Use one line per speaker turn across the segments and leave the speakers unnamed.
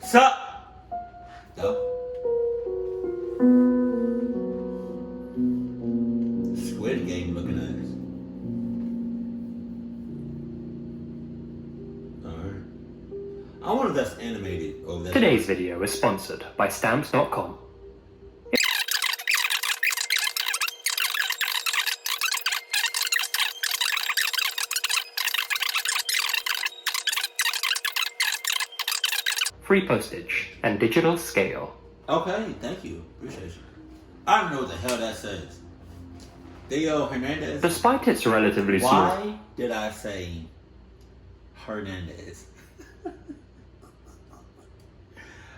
Sup? Go. Squid Game looking ass. Alright. I wonder if that's animated or that's...
Today's video is sponsored by Stamps.com. Free postage and digital scale.
Okay, thank you. Appreciate you. I don't know what the hell that says. Theo Hernandez?
Despite its relatively small...
Why did I say Hernandez?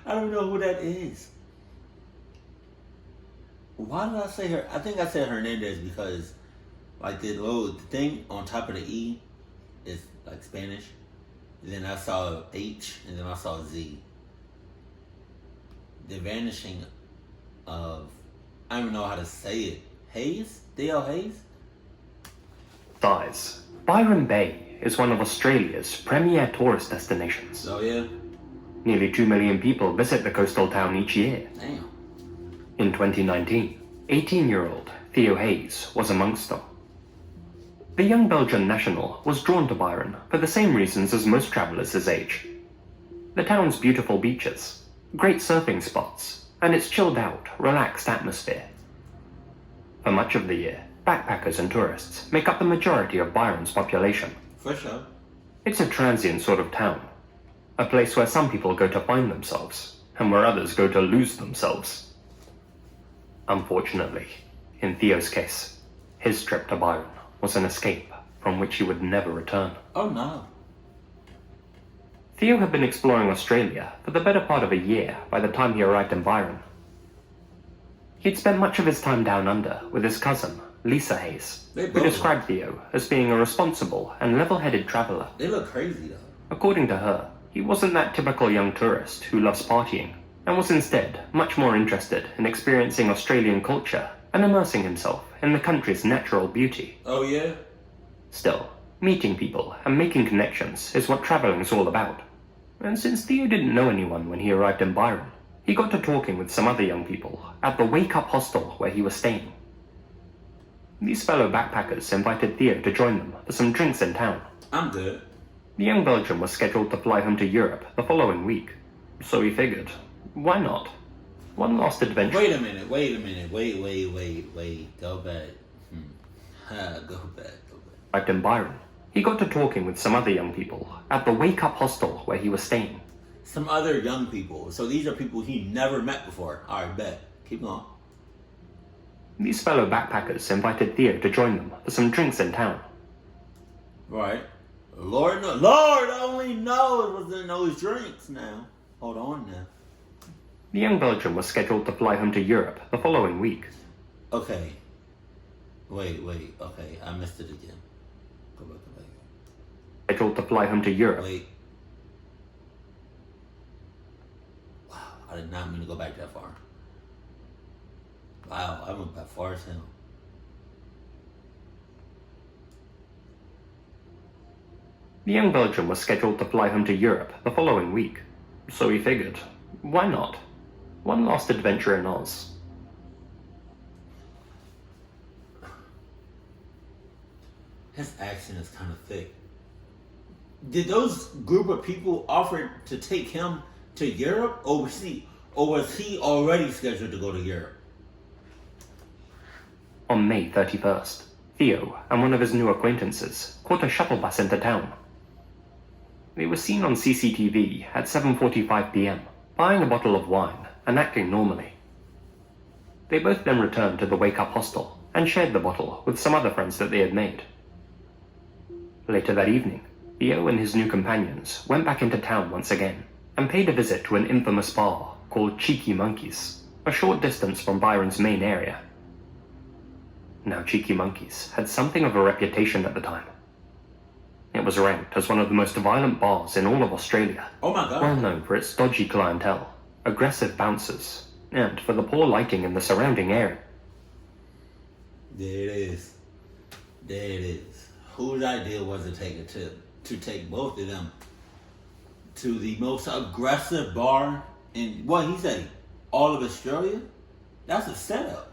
I don't know who that is. Why did I say her? I think I said Hernandez because like the thing on top of the E is like Spanish. And then I saw H and then I saw Z. The vanishing of, I don't even know how to say it. Hayes? Theo Hayes?
size. Byron Bay is one of Australia's premier tourist destinations.
Oh yeah?
Nearly 2 million people visit the coastal town each year.
Damn.
In 2019, 18-year-old Theo Hayes was amongst them. The young Belgian national was drawn to Byron for the same reasons as most travelers his age. The town's beautiful beaches, great surfing spots, and its chilled-out, relaxed atmosphere. For much of the year, backpackers and tourists make up the majority of Byron's population.
For sure.
It's a transient sort of town, a place where some people go to find themselves, and where others go to lose themselves. Unfortunately, in Theo's case, his trip to Byron was an escape from which he would never return.
Oh no.
Theo had been exploring Australia for the better part of a year by the time he arrived in Byron. He'd spent much of his time down under with his cousin, Lisa Hayes, who described Theo as being a responsible and level-headed traveler.
They look crazy though.
According to her, he wasn't that typical young tourist who loves partying, and was instead much more interested in experiencing Australian culture and immersing himself in the country's natural beauty.
Oh yeah?
Still, meeting people and making connections is what traveling's all about. And since Theo didn't know anyone when he arrived in Byron, he got to talking with some other young people at the Wake Up hostel where he was staying. These fellow backpackers invited Theo to join them for some drinks in town.
I'm good.
The young Belgian was scheduled to fly home to Europe the following week, so he figured, why not? One last adventure.
Wait a minute. Wait. Go back. Go back.
Arrived in Byron, he got to talking with some other young people at the Wake Up hostel where he was staying.
Some other young people. So these are people he never met before. Alright, bet. Keep going.
These fellow backpackers invited Theo to join them for some drinks in town.
Right. Lord only knows what's in those drinks now. Hold on now.
The young Belgian was scheduled to fly home to Europe the following week.
Okay. Wait. Okay, I missed it again. Go back.
Scheduled to fly home to Europe.
Wait. Wow, I did not mean to go back that far. Wow, I went back far as hell.
The young Belgian was scheduled to fly home to Europe the following week, so he figured, why not? One last adventure in Oz.
His accent is kind of thick. Did those group of people offer to take him to Europe, or was he already scheduled to go to Europe?
On May 31st, Theo and one of his new acquaintances caught a shuttle bus into town. They were seen on CCTV at 7:45 p.m, buying a bottle of wine and acting normally. They both then returned to the Wake Up hostel and shared the bottle with some other friends that they had made. Later that evening, Theo and his new companions went back into town once again and paid a visit to an infamous bar called Cheeky Monkey's, a short distance from Byron's main area. Now, Cheeky Monkey's had something of a reputation at the time. It was ranked as one of the most violent bars in all of Australia.
Oh my God.
Well known for its dodgy clientele, aggressive bouncers, and for the poor lighting in the surrounding area.
There it is. Whose idea was to take both of them to the most aggressive bar in what he said, all of Australia. That's a setup.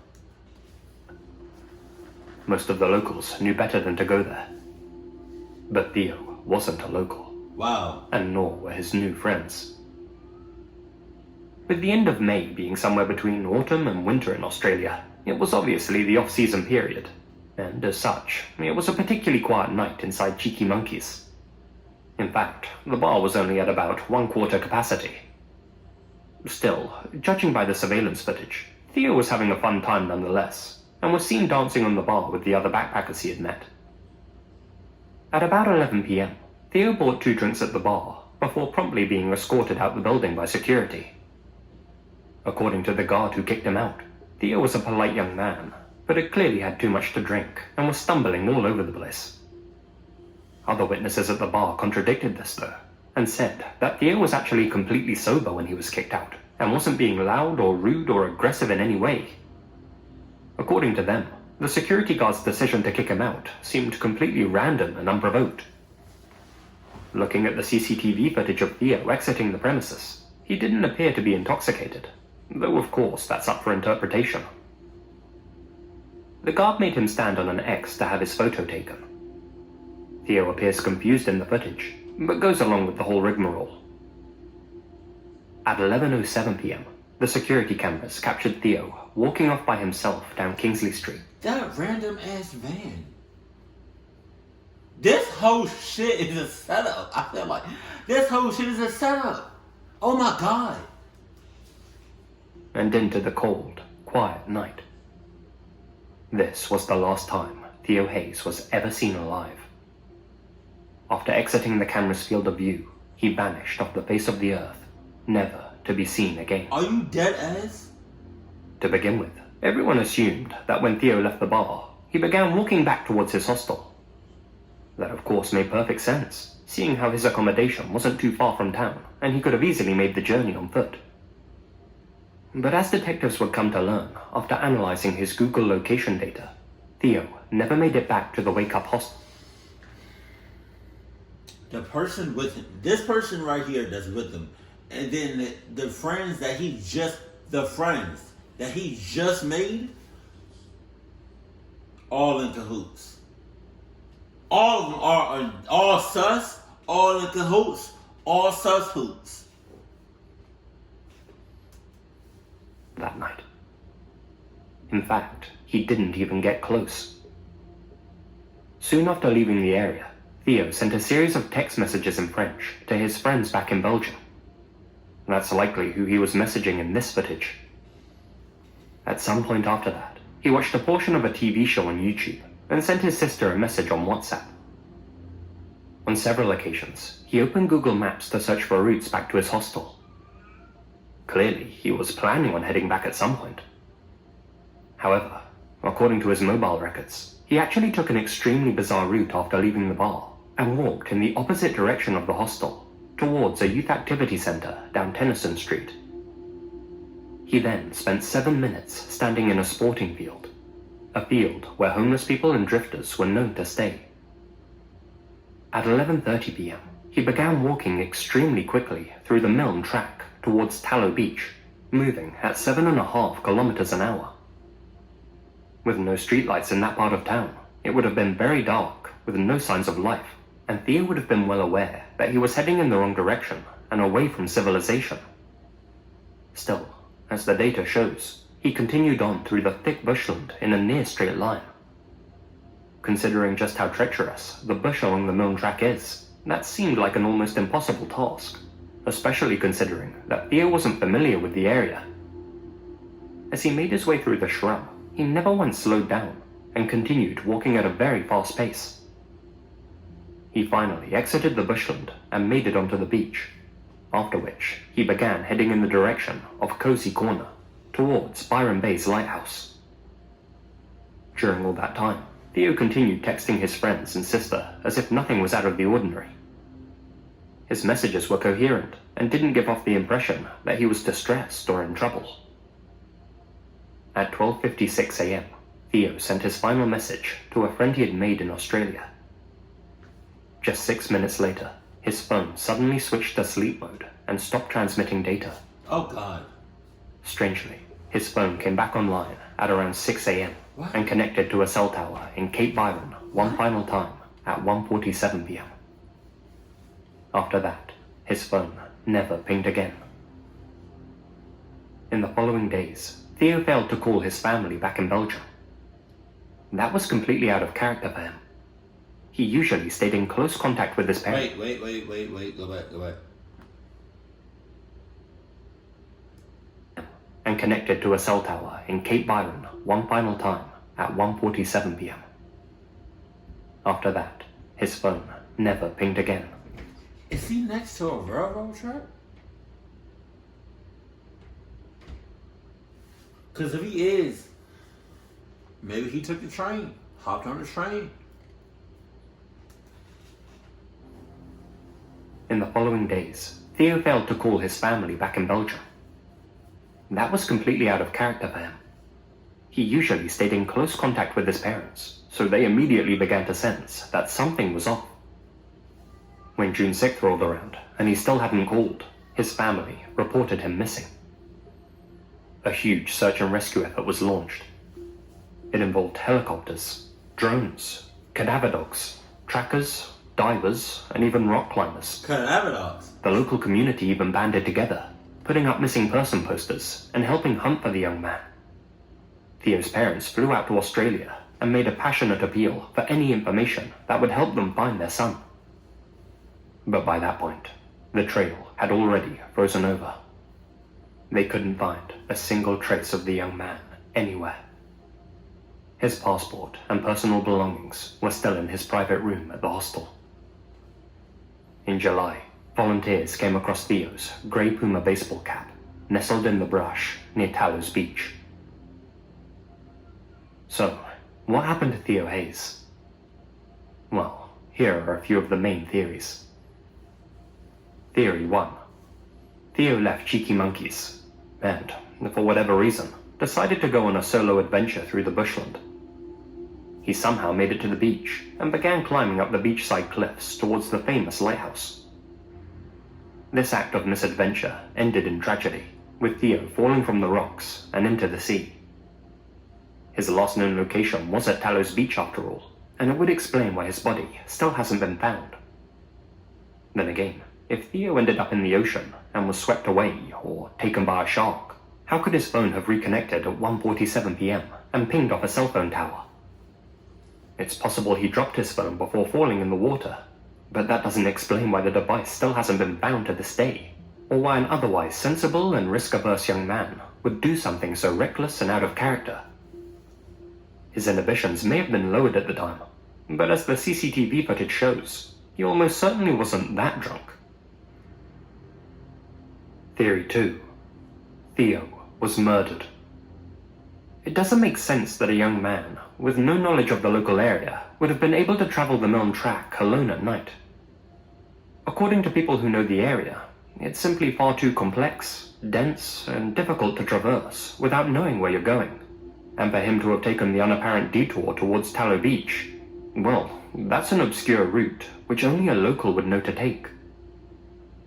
Most of the locals knew better than to go there. But Theo wasn't a local.
Wow.
And nor were his new friends. With the end of May being somewhere between autumn and winter in Australia, it was obviously the off-season period, and as such, it was a particularly quiet night inside Cheeky Monkey's. In fact, the bar was only at about 1/4 capacity. Still, judging by the surveillance footage, Theo was having a fun time nonetheless, and was seen dancing on the bar with the other backpackers he had met. At about 11 p.m, Theo bought 2 drinks at the bar, before promptly being escorted out the building by security. According to the guard who kicked him out, Theo was a polite young man, but had clearly had too much to drink and was stumbling all over the place. Other witnesses at the bar contradicted this though, and said that Theo was actually completely sober when he was kicked out, and wasn't being loud or rude or aggressive in any way. According to them, the security guard's decision to kick him out seemed completely random and unprovoked. Looking at the CCTV footage of Theo exiting the premises, he didn't appear to be intoxicated, though of course that's up for interpretation. The guard made him stand on an X to have his photo taken. Theo appears confused in the footage, but goes along with the whole rigmarole. At 11:07 p.m, the security cameras captured Theo walking off by himself down Kingsley Street.
That random ass van. This whole shit is a setup. I feel like this whole shit is a setup. Oh my god.
And into the cold, quiet night. This was the last time Theo Hayes was ever seen alive. After exiting the camera's field of view, he vanished off the face of the earth, never to be seen again.
Are you dead ass?
To begin with, everyone assumed that when Theo left the bar, he began walking back towards his hostel. That of course made perfect sense, seeing how his accommodation wasn't too far from town, and he could have easily made the journey on foot. But as detectives would come to learn after analyzing his Google location data, Theo never made it back to the wake-up hostel.
The person with him, this person right here that's with him, and then the friends that he just made, all in cahoots. All of them are all sus, all in cahoots, all sus hoots.
That night. In fact, he didn't even get close. Soon after leaving the area, Theo sent a series of text messages in French to his friends back in Belgium. That's likely who he was messaging in this footage. At some point after that, he watched a portion of a TV show on YouTube and sent his sister a message on WhatsApp. On several occasions, he opened Google Maps to search for routes back to his hostel. Clearly, he was planning on heading back at some point. However, according to his mobile records, he actually took an extremely bizarre route after leaving the bar and walked in the opposite direction of the hostel, towards a youth activity center down Tennyson Street. He then spent 7 minutes standing in a sporting field, a field where homeless people and drifters were known to stay. At 11:30 p.m, he began walking extremely quickly through the Milne track towards Tallow Beach, moving at 7.5 kilometers an hour. With no streetlights in that part of town, it would have been very dark with no signs of life, and Theo would have been well aware that he was heading in the wrong direction and away from civilization. Still, as the data shows, he continued on through the thick bushland in a near straight line. Considering just how treacherous the bush along the Milne track is, that seemed like an almost impossible task, especially considering that Theo wasn't familiar with the area. As he made his way through the shrub, he never once slowed down and continued walking at a very fast pace. He finally exited the bushland and made it onto the beach, after which he began heading in the direction of Cozy Corner, towards Byron Bay's lighthouse. During all that time, Theo continued texting his friends and sister as if nothing was out of the ordinary. His messages were coherent and didn't give off the impression that he was distressed or in trouble. At 12:56 a.m, Theo sent his final message to a friend he had made in Australia. Just 6 minutes later, his phone suddenly switched to sleep mode and stopped transmitting data.
Oh God.
Strangely, his phone came back online at around 6 a.m.
What?
and connected to a cell tower in Cape Byron one final time at 1:47 p.m. After that, his phone never pinged again. In the following days, Theo failed to call his family back in Belgium. That was completely out of character for him. He usually stayed in close contact with his parents.
Wait. Go back.
And connected to a cell tower in Cape Byron one final time at 1:47 p.m. After that, his phone never pinged again.
Is he next to a railroad track? Because if he is, maybe he took the train, hopped on the train.
In the following days, Theo failed to call his family back in Belgium. That was completely out of character for him. He usually stayed in close contact with his parents, so they immediately began to sense that something was off. When June 6th rolled around and he still hadn't called, his family reported him missing. A huge search and rescue effort was launched. It involved helicopters, drones, cadaver dogs, trackers, divers, and even rock climbers.
Cadaver dogs.
The local community even banded together, putting up missing person posters and helping hunt for the young man. Theo's parents flew out to Australia and made a passionate appeal for any information that would help them find their son. But by that point, the trail had already frozen over. They couldn't find a single trace of the young man anywhere. His passport and personal belongings were still in his private room at the hostel. In July, volunteers came across Theo's grey Puma baseball cap, nestled in the brush near Talos Beach. So, what happened to Theo Hayes? Well, here are a few of the main theories. Theory 1. Theo left Cheeky Monkeys, and, for whatever reason, decided to go on a solo adventure through the bushland. He somehow made it to the beach, and began climbing up the beachside cliffs towards the famous lighthouse. This act of misadventure ended in tragedy, with Theo falling from the rocks and into the sea. His last known location was at Talos Beach after all, and it would explain why his body still hasn't been found. Then again, if Theo ended up in the ocean and was swept away or taken by a shark, how could his phone have reconnected at 1:47 p.m. and pinged off a cell phone tower? It's possible he dropped his phone before falling in the water, but that doesn't explain why the device still hasn't been found to this day, or why an otherwise sensible and risk-averse young man would do something so reckless and out of character. His inhibitions may have been lowered at the time, but as the CCTV footage shows, he almost certainly wasn't that drunk. Theory 2. Theo was murdered. It doesn't make sense that a young man, with no knowledge of the local area, would have been able to travel the Milne track alone at night. According to people who know the area, it's simply far too complex, dense, and difficult to traverse without knowing where you're going. And for him to have taken the unapparent detour towards Tallow Beach, well, that's an obscure route which only a local would know to take.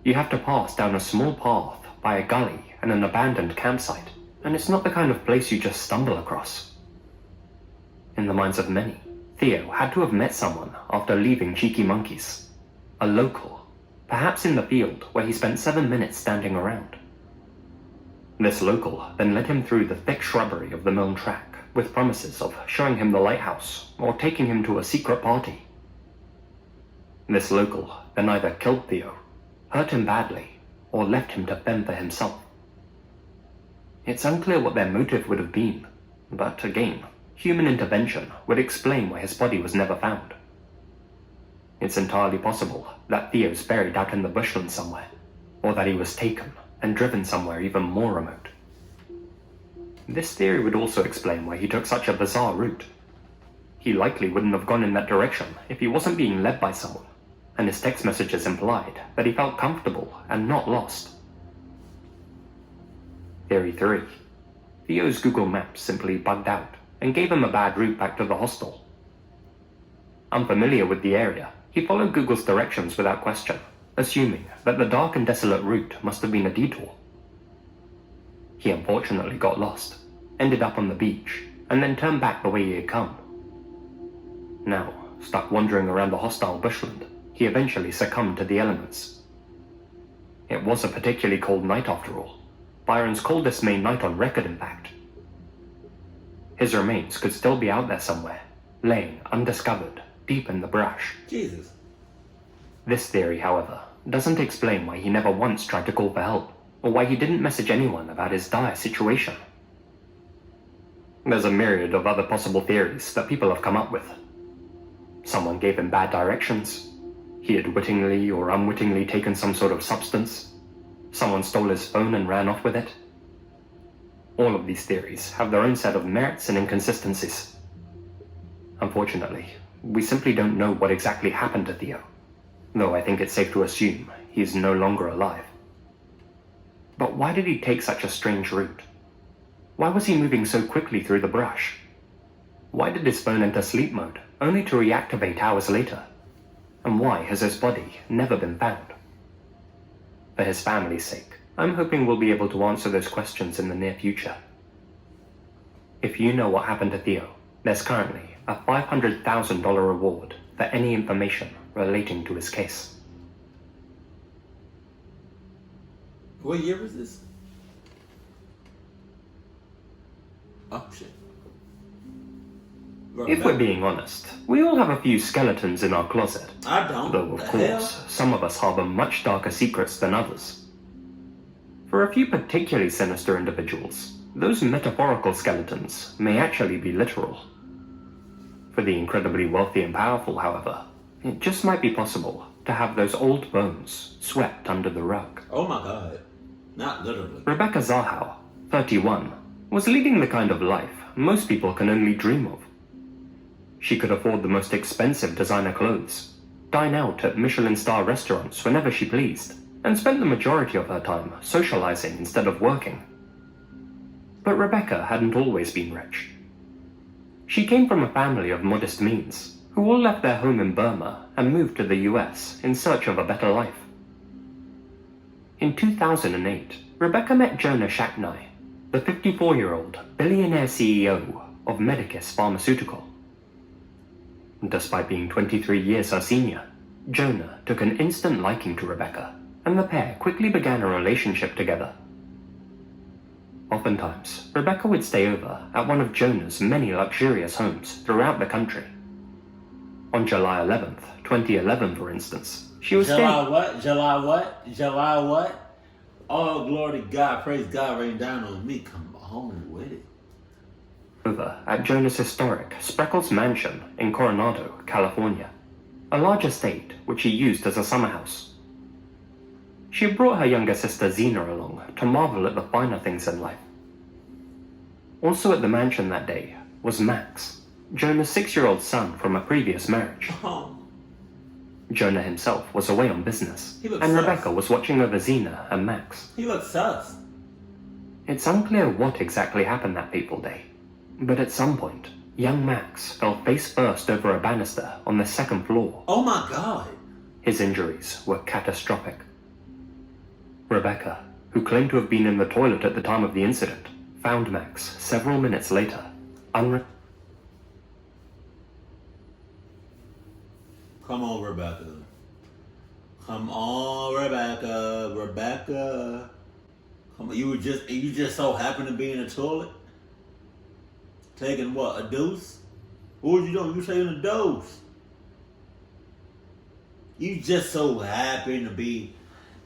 You have to pass down a small path by a gully and an abandoned campsite, and it's not the kind of place you just stumble across. In the minds of many, Theo had to have met someone after leaving Cheeky Monkeys. A local, perhaps in the field where he spent 7 minutes standing around. This local then led him through the thick shrubbery of the Milne track with promises of showing him the lighthouse or taking him to a secret party. This local then either killed Theo, hurt him badly, or left him to fend for himself. It's unclear what their motive would have been, but again, human intervention would explain why his body was never found. It's entirely possible that Theo's buried out in the bushland somewhere, or that he was taken and driven somewhere even more remote. This theory would also explain why he took such a bizarre route. He likely wouldn't have gone in that direction if he wasn't being led by someone, and his text messages implied that he felt comfortable and not lost. Theory 3. Theo's Google Maps simply bugged out and gave him a bad route back to the hostel. Unfamiliar with the area, he followed Google's directions without question, assuming that the dark and desolate route must have been a detour. He unfortunately got lost, ended up on the beach, and then turned back the way he had come. Now, stuck wandering around the hostile bushland, he eventually succumbed to the elements. It was a particularly cold night after all, Byron's coldest May night on record in fact. His remains could still be out there somewhere, laying undiscovered, deep in the brush.
Jesus.
This theory, however, doesn't explain why he never once tried to call for help, or why he didn't message anyone about his dire situation. There's a myriad of other possible theories that people have come up with. Someone gave him bad directions. He had wittingly or unwittingly taken some sort of substance. Someone stole his phone and ran off with it. All of these theories have their own set of merits and inconsistencies. Unfortunately, we simply don't know what exactly happened to Theo, though I think it's safe to assume he's no longer alive. But why did he take such a strange route? Why was he moving so quickly through the brush? Why did his phone enter sleep mode, only to reactivate hours later? And why has his body never been found? For his family's sake, I'm hoping we'll be able to answer those questions in the near future. If you know what happened to Theo, there's currently a $500,000 reward for any information relating to his case.
What year was this? Oh, shit.
If we're being honest, we all have a few skeletons in our closet.
I don't.
Though, of course, some of us harbor much darker secrets than others. For a few particularly sinister individuals, those metaphorical skeletons may actually be literal. For the incredibly wealthy and powerful, however, it just might be possible to have those old bones swept under the rug.
Oh my God. Not literally.
Rebecca Zahow, 31, was leading the kind of life most people can only dream of. She could afford the most expensive designer clothes, dine out at Michelin star restaurants whenever she pleased, and spent the majority of her time socializing instead of working. But Rebecca hadn't always been rich. She came from a family of modest means, who all left their home in Burma and moved to the US in search of a better life. In 2008, Rebecca met Jonah Shacknai, the 54-year-old billionaire CEO of Medicus Pharmaceutical. Despite being 23 years her senior, Jonah took an instant liking to Rebecca, and the pair quickly began a relationship together. Oftentimes, Rebecca would stay over at one of Jonah's many luxurious homes throughout the country. On July 11th, 2011, for instance, she was
July what? July what? July what? Oh, glory to God. Praise God rain down on me. Come on with it.
over at Jonah's historic Spreckles Mansion in Coronado, California, a large estate which he used as a summer house. She had brought her younger sister Zena along to marvel at the finer things in life. Also at the mansion that day was Max, Jonah's 6-year-old son from a previous marriage.
Oh.
Jonah himself was away on business, and
sus.
Rebecca was watching over Zena and Max.
He looks sus.
It's unclear what exactly happened that fateful day, but at some point, young Max fell face first over a banister on the 2nd floor.
Oh my God.
His injuries were catastrophic. Rebecca, who claimed to have been in the toilet at the time of the incident, found Max several minutes later,
Come on, Rebecca. Come on, Rebecca. Rebecca. Come on. You just so happened to be in the toilet? Taking what, a deuce? What was you doing? You taking a dose. You just so happen to be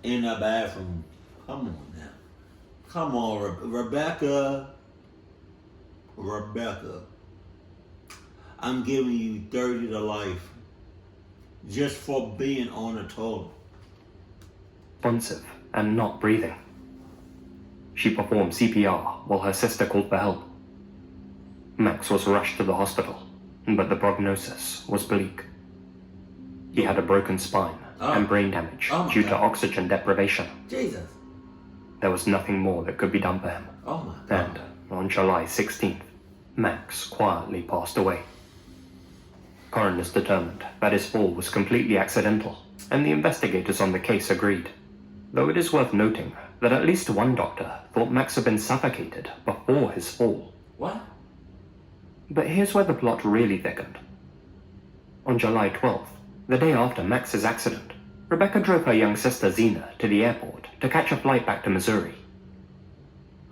in the bathroom. Come on now. Come on, Rebecca. Rebecca. I'm giving you 30 to life. Just for being on the toilet.
responsive and not breathing. She performed CPR while her sister called for help. Max was rushed to the hospital, but the prognosis was bleak. He had a broken spine and brain damage due to oxygen deprivation.
Jesus.
There was nothing more that could be done for him.
Oh my God.
And on July 16th, Max quietly passed away. Coroners determined that his fall was completely accidental and the investigators on the case agreed, though it is worth noting that at least one doctor thought Max had been suffocated before his fall.
What?
But here's where the plot really thickened. On July 12th, the day after Max's accident, Rebecca drove her young sister Zena to the airport to catch a flight back to Missouri.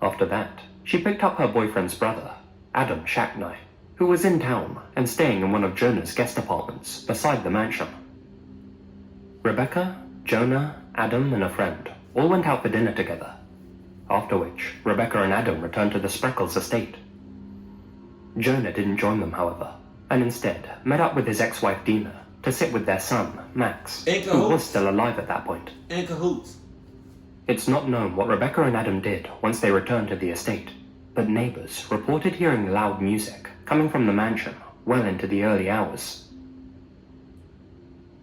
After that, she picked up her boyfriend's brother, Adam Shackney, who was in town and staying in one of Jonah's guest apartments beside the mansion. Rebecca, Jonah, Adam, and a friend all went out for dinner together, after which Rebecca and Adam returned to the Spreckles estate. Jonah didn't join them, however, and instead met up with his ex-wife Dina to sit with their son, Max, who was still alive at that point.
In cahoots.
It's not known what Rebecca and Adam did once they returned to the estate, but neighbors reported hearing loud music coming from the mansion well into the early hours.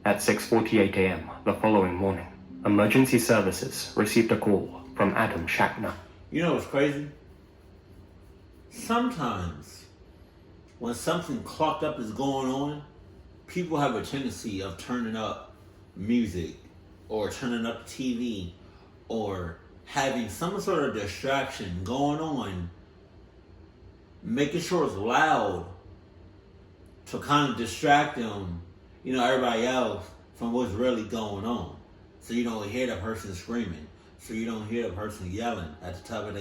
At 6:48 a.m. the following morning, emergency services received a call from Adam Shackner.
You know what's crazy? Sometimes, when something clocked up is going on, people have a tendency of turning up music or turning up TV or having some sort of distraction going on, making sure it's loud to kind of distract them, everybody else from what's really going on. So you don't hear the person screaming. So you don't hear the person yelling at the top of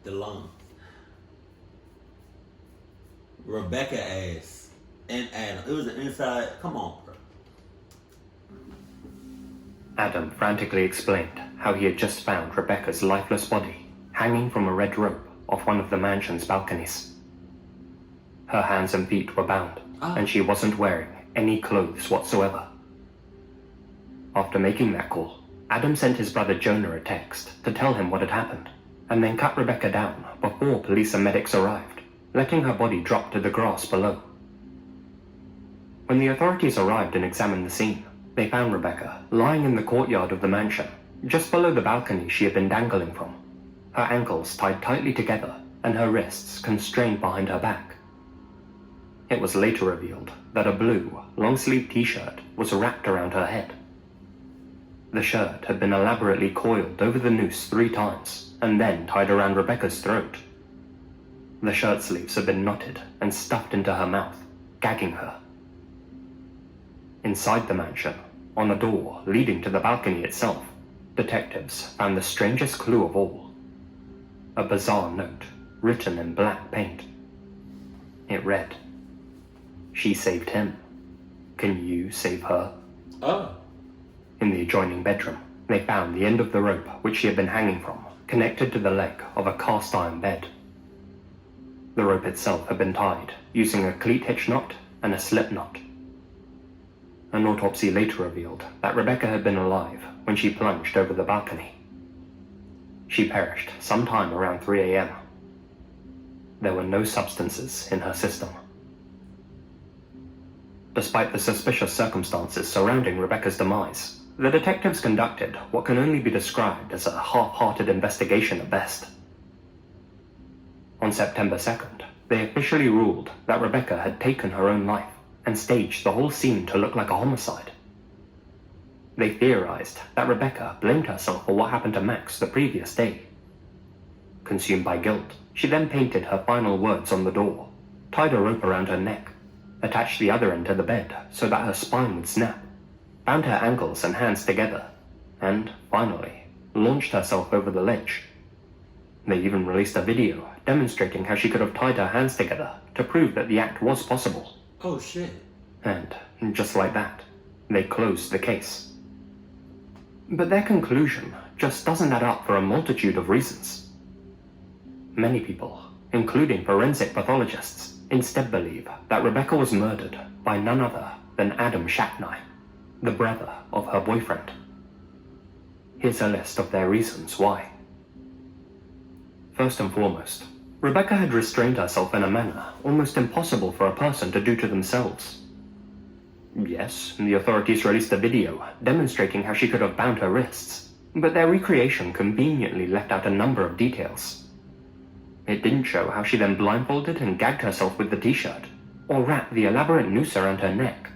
the lungs. Rebecca asked, and Adam, it was an inside, come on, bro.
Adam frantically explained how he had just found Rebecca's lifeless body hanging from a red rope off one of the mansion's balconies. Her hands and feet were bound, and she wasn't wearing any clothes whatsoever. After making that call, Adam sent his brother Jonah a text to tell him what had happened, and then cut Rebecca down before police and medics arrived, letting her body drop to the grass below. When the authorities arrived and examined the scene, they found Rebecca lying in the courtyard of the mansion, just below the balcony she had been dangling from, her ankles tied tightly together and her wrists constrained behind her back. It was later revealed that a blue, long-sleeved t-shirt was wrapped around her head. The shirt had been elaborately coiled over the noose 3 times and then tied around Rebecca's throat. The shirt sleeves had been knotted and stuffed into her mouth, gagging her. Inside the mansion, on a door leading to the balcony itself, detectives found the strangest clue of all. A bizarre note written in black paint. It read, "She saved him. Can you save her?"
Oh.
In the adjoining bedroom, they found the end of the rope which she had been hanging from, connected to the leg of a cast-iron bed. The rope itself had been tied using a cleat hitch knot and a slip knot. An autopsy later revealed that Rebecca had been alive when she plunged over the balcony. She perished sometime around 3 a.m. There were no substances in her system. Despite the suspicious circumstances surrounding Rebecca's demise, the detectives conducted what can only be described as a half-hearted investigation at best. On September 2nd, they officially ruled that Rebecca had taken her own life and staged the whole scene to look like a homicide. They theorized that Rebecca blamed herself for what happened to Max the previous day. Consumed by guilt, she then painted her final words on the door, tied a rope around her neck, attached the other end to the bed so that her spine would snap, bound her ankles and hands together, and, finally, launched herself over the ledge. They even released a video demonstrating how she could have tied her hands together to prove that the act was possible.
Oh shit.
And, just like that, they closed the case. But their conclusion just doesn't add up for a multitude of reasons. Many people, including forensic pathologists, instead believe that Rebecca was murdered by none other than Adam Shackney, the brother of her boyfriend. Here's a list of their reasons why. First and foremost, Rebecca had restrained herself in a manner almost impossible for a person to do to themselves. Yes, the authorities released a video demonstrating how she could have bound her wrists, but their recreation conveniently left out a number of details. It didn't show how she then blindfolded and gagged herself with the t-shirt, or wrapped the elaborate noose around her neck,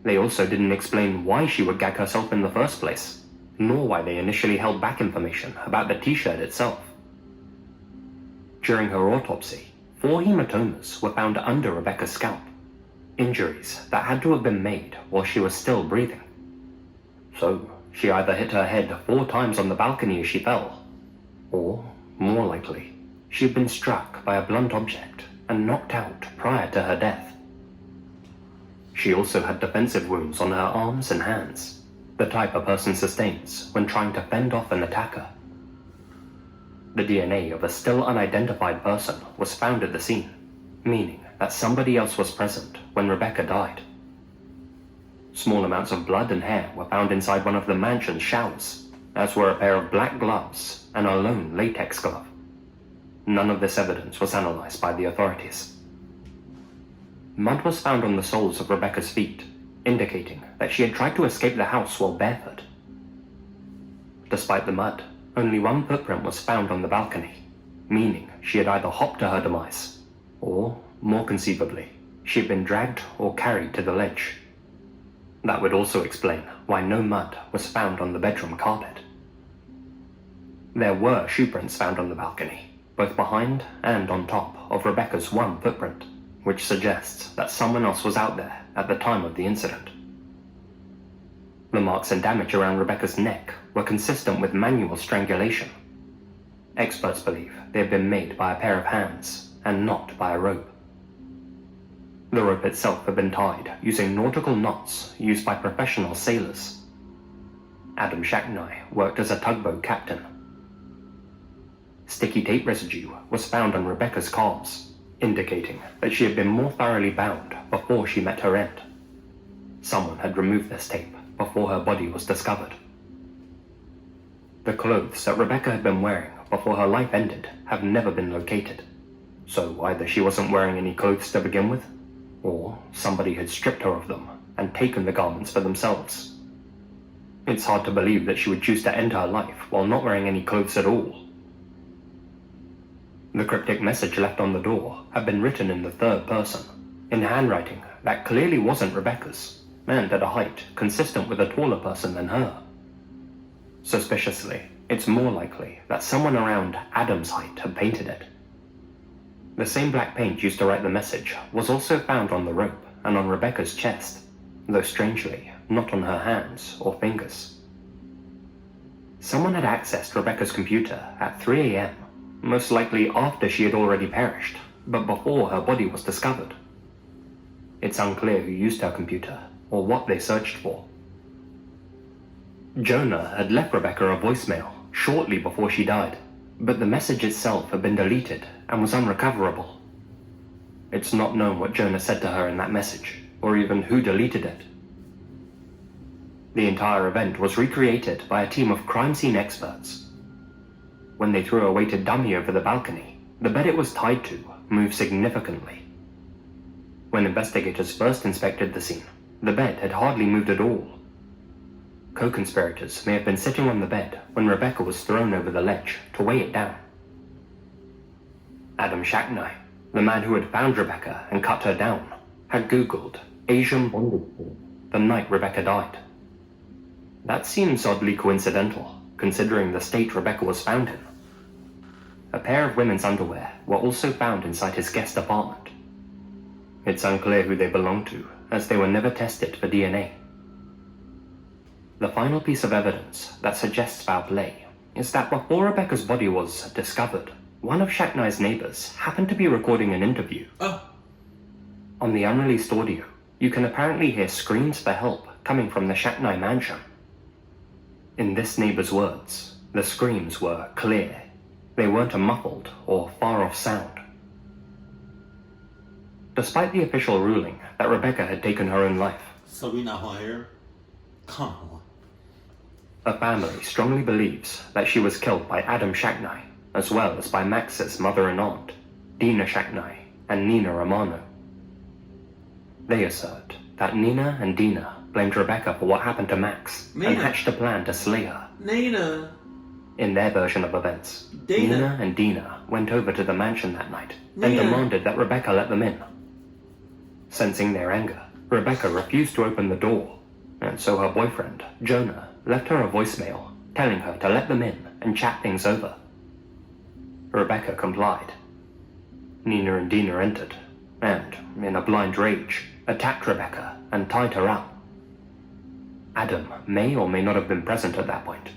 They also didn't explain why she would gag herself in the first place, nor why they initially held back information about the t-shirt itself. During her autopsy, 4 hematomas were found under Rebecca's scalp, injuries that had to have been made while she was still breathing. So, she either hit her head 4 times on the balcony as she fell, or, more likely, she had been struck by a blunt object and knocked out prior to her death. She also had defensive wounds on her arms and hands, the type a person sustains when trying to fend off an attacker. The DNA of a still unidentified person was found at the scene, meaning that somebody else was present when Rebecca died. Small amounts of blood and hair were found inside one of the mansion's showers, as were a pair of black gloves and a lone latex glove. None of this evidence was analyzed by the authorities. Mud was found on the soles of Rebecca's feet, indicating that she had tried to escape the house while barefoot. Despite the mud, only 1 footprint was found on the balcony, meaning she had either hopped to her demise, or, more conceivably, she had been dragged or carried to the ledge. That would also explain why no mud was found on the bedroom carpet. There were shoe prints found on the balcony, both behind and on top of Rebecca's 1 footprint, which suggests that someone else was out there at the time of the incident. The marks and damage around Rebecca's neck were consistent with manual strangulation. Experts believe they had been made by a pair of hands and not by a rope. The rope itself had been tied using nautical knots used by professional sailors. Adam Shacknai worked as a tugboat captain. Sticky tape residue was found on Rebecca's calves, indicating that she had been more thoroughly bound before she met her end. Someone had removed this tape before her body was discovered. The clothes that Rebecca had been wearing before her life ended have never been located, so either she wasn't wearing any clothes to begin with, or somebody had stripped her of them and taken the garments for themselves. It's hard to believe that she would choose to end her life while not wearing any clothes at all. The cryptic message left on the door had been written in the 3rd person, in handwriting that clearly wasn't Rebecca's, and at a height consistent with a taller person than her. Suspiciously, it's more likely that someone around Adam's height had painted it. The same black paint used to write the message was also found on the rope and on Rebecca's chest, though strangely, not on her hands or fingers. Someone had accessed Rebecca's computer at 3 a.m., most likely after she had already perished, but before her body was discovered. It's unclear who used her computer or what they searched for. Jonah had left Rebecca a voicemail shortly before she died, but the message itself had been deleted and was unrecoverable. It's not known what Jonah said to her in that message, or even who deleted it. The entire event was recreated by a team of crime scene experts. When they threw a weighted dummy over the balcony, the bed it was tied to moved significantly. When investigators first inspected the scene, the bed had hardly moved at all. Co-conspirators may have been sitting on the bed when Rebecca was thrown over the ledge to weigh it down. Adam Shacknai, the man who had found Rebecca and cut her down, had Googled Asian bondage porn the night Rebecca died. That seems oddly coincidental, considering the state Rebecca was found in. A pair of women's underwear were also found inside his guest apartment. It's unclear who they belonged to, as they were never tested for DNA. The final piece of evidence that suggests foul play is that before Rebecca's body was discovered, one of Shacknai's neighbors happened to be recording an interview. On the unreleased audio, you can apparently hear screams for help coming from the Shacknai mansion. In this neighbor's words, the screams were clear. They weren't a muffled or far-off sound. Despite the official ruling that Rebecca had taken her own life,
So we not gonna hear? Come on.
her family strongly believes that she was killed by Adam Shacknai, as well as by Max's mother and aunt, Dina Shacknai and Nina Romano. They assert that Nina and Dina blamed Rebecca for what happened to Max and hatched a plan to slay her.
Nina.
In their version of events,
Dina.
Nina and Dina went over to the mansion that night and
Nina.
demanded that Rebecca let them in. Sensing their anger, Rebecca refused to open the door, and so her boyfriend, Jonah, left her a voicemail telling her to let them in and chat things over. Rebecca complied. Nina and Dina entered, and, in a blind rage, attacked Rebecca and tied her up. Adam may or may not have been present at that point,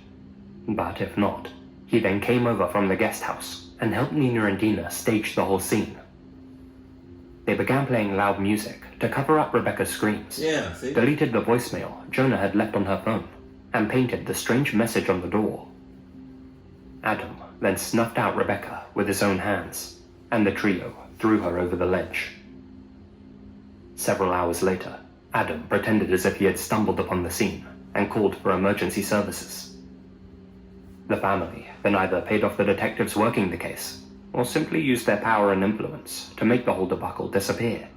but if not, he then came over from the guest house and helped Nina and Dina stage the whole scene. They began playing loud music to cover up Rebecca's screams, deleted the voicemail Jonah had left on her phone, and painted the strange message on the door. Adam then snuffed out Rebecca with his own hands, and the trio threw her over the ledge. Several hours later, Adam pretended as if he had stumbled upon the scene and called for emergency services. The family then either paid off the detectives working the case, or simply used their power and influence to make the whole debacle disappear.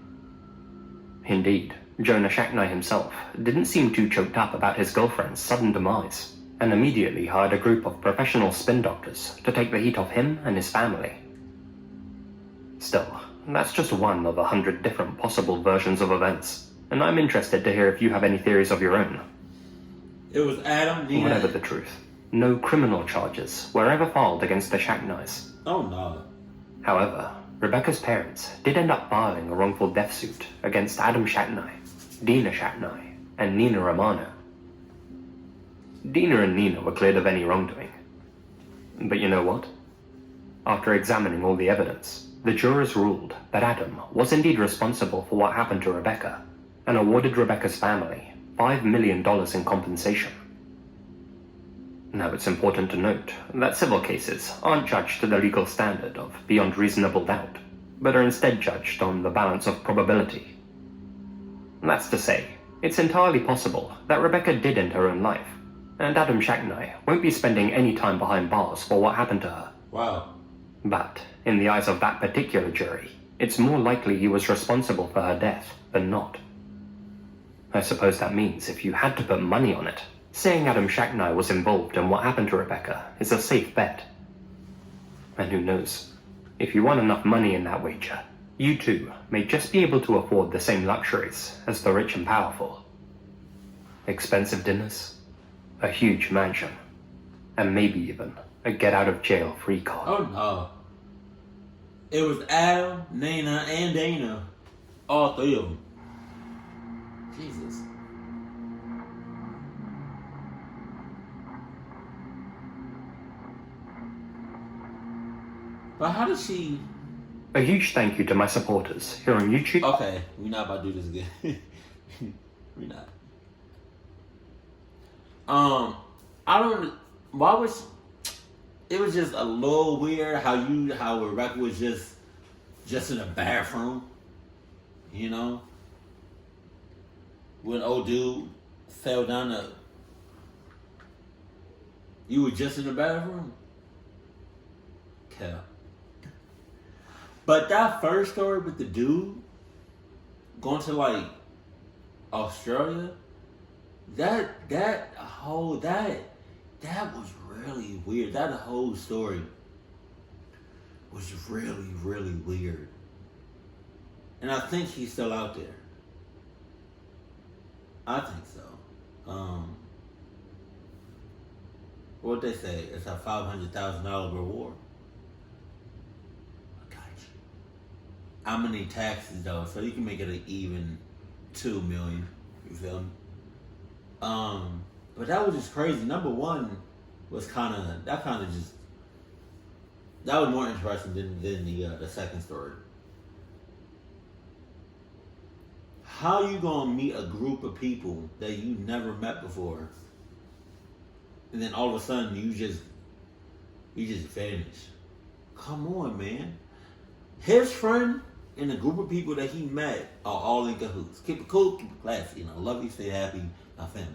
Indeed, Jonah Shacknai himself didn't seem too choked up about his girlfriend's sudden demise, and immediately hired a group of professional spin doctors to take the heat off him and his family. Still, that's just one of 100 different possible versions of events, and I'm interested to hear if you have any theories of your own.
It was Adam, Nina.
Whatever the truth, no criminal charges were ever filed against the Shacknais.
Oh no.
However, Rebecca's parents did end up filing a wrongful death suit against Adam Shacknai, Dina Shacknai, and Nina Romano. Dina and Nina were cleared of any wrongdoing. But you know what? After examining all the evidence, the jurors ruled that Adam was indeed responsible for what happened to Rebecca, and awarded Rebecca's family $5 million in compensation. Now, it's important to note that civil cases aren't judged to the legal standard of beyond reasonable doubt, but are instead judged on the balance of probability. That's to say, it's entirely possible that Rebecca did end her own life, and Adam Shacknai won't be spending any time behind bars for what happened to her.
Wow.
But, in the eyes of that particular jury, it's more likely he was responsible for her death than not. I suppose that means if you had to put money on it, saying Adam Shacknai was involved in what happened to Rebecca is a safe bet. And who knows, if you won enough money in that wager, you too may just be able to afford the same luxuries as the rich and powerful. Expensive dinners, a huge mansion, and maybe even a get-out-of-jail-free card.
Oh no. It was Adam, Nina, and Dana. All three of them. Jesus. But how did she...
A huge thank you to my supporters here on YouTube.
Okay, we're not about to do this again. We're not. I don't... Why was... It was just a little weird how Rebecca was just in a bathroom, you know? When old dude fell down the... You were just in the bathroom? Okay. But that first story with the dude going to like Australia, that was really weird. That whole story was really, really weird. And I think he's still out there. I think so. What'd they say? It's a $500,000 reward. I got you. How many taxes though? So you can make it an even $2 million. You feel me? But that was just crazy. Number one was that was more interesting than the second story. How you gonna meet a group of people that you never met before, and then all of a sudden you just vanish? Come on, man. His friend and the group of people that he met are all in cahoots. Keep it cool, keep it classy. Love you, stay happy, my family.